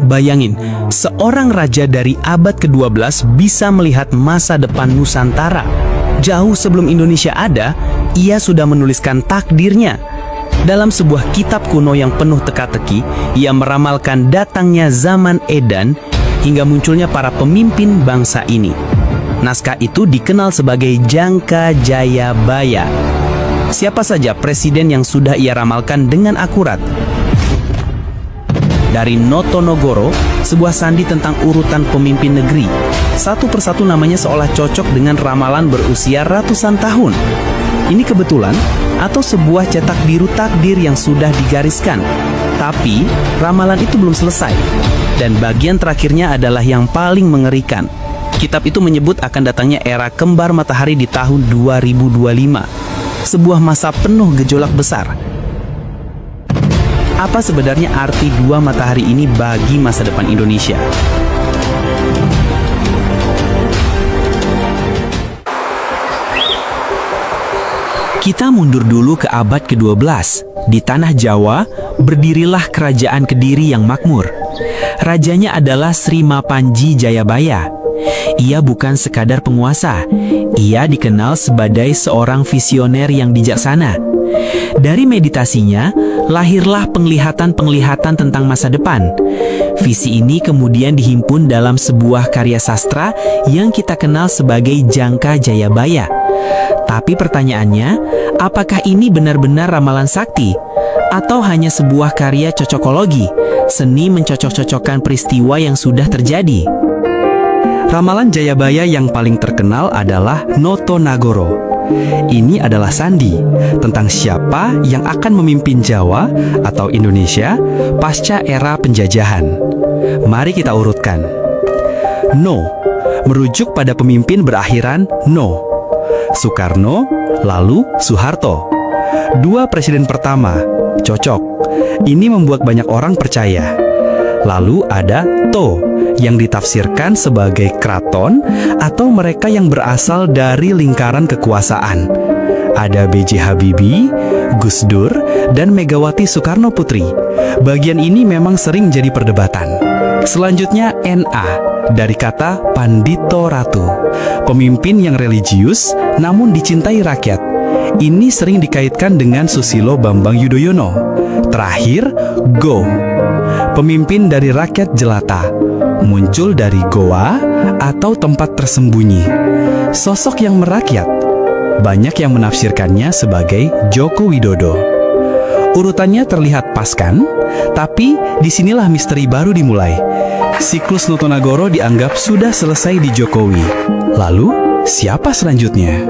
Bayangin, seorang raja dari abad ke-12 bisa melihat masa depan Nusantara. Jauh sebelum Indonesia ada, ia sudah menuliskan takdirnya. Dalam sebuah kitab kuno yang penuh teka-teki, ia meramalkan datangnya zaman Edan hingga munculnya para pemimpin bangsa ini. Naskah itu dikenal sebagai Jangka Jayabaya. Siapa saja presiden yang sudah ia ramalkan dengan akurat? Dari Notonogoro, sebuah sandi tentang urutan pemimpin negeri. Satu persatu namanya seolah cocok dengan ramalan berusia ratusan tahun. Ini kebetulan atau sebuah cetak biru takdir yang sudah digariskan. Tapi, ramalan itu belum selesai. Dan bagian terakhirnya adalah yang paling mengerikan. Kitab itu menyebut akan datangnya era kembar matahari di tahun 2025. Sebuah masa penuh gejolak besar. Apa sebenarnya arti dua matahari ini bagi masa depan Indonesia? Kita mundur dulu ke abad ke-12. Di tanah Jawa, berdirilah kerajaan Kediri yang makmur. Rajanya adalah Sri Mapanji Jayabaya. Ia bukan sekadar penguasa, ia dikenal sebagai seorang visioner yang bijaksana. Dari meditasinya, lahirlah penglihatan-penglihatan tentang masa depan. Visi ini kemudian dihimpun dalam sebuah karya sastra yang kita kenal sebagai Jangka Jayabaya. Tapi pertanyaannya, apakah ini benar-benar ramalan sakti? Atau hanya sebuah karya cocokologi, seni mencocok-cocokkan peristiwa yang sudah terjadi? Ramalan Jayabaya yang paling terkenal adalah Notonagoro. Ini adalah sandi tentang siapa yang akan memimpin Jawa atau Indonesia pasca era penjajahan. Mari kita urutkan. No, merujuk pada pemimpin berakhiran No. Soekarno, lalu Soeharto. Dua presiden pertama, cocok. Ini membuat banyak orang percaya. Lalu ada To, yang ditafsirkan sebagai keraton atau mereka yang berasal dari lingkaran kekuasaan. Ada B.J. Habibie, Gus Dur, dan Megawati Soekarno Putri. Bagian ini memang sering jadi perdebatan. Selanjutnya NA, dari kata Pandito Ratu, pemimpin yang religius namun dicintai rakyat. Ini sering dikaitkan dengan Susilo Bambang Yudhoyono. Terakhir, Go, pemimpin dari rakyat jelata, muncul dari goa atau tempat tersembunyi. Sosok yang merakyat, banyak yang menafsirkannya sebagai Joko Widodo. Urutannya terlihat pas kan? Tapi disinilah misteri baru dimulai. Siklus Notonagoro dianggap sudah selesai di Jokowi. Lalu, siapa selanjutnya?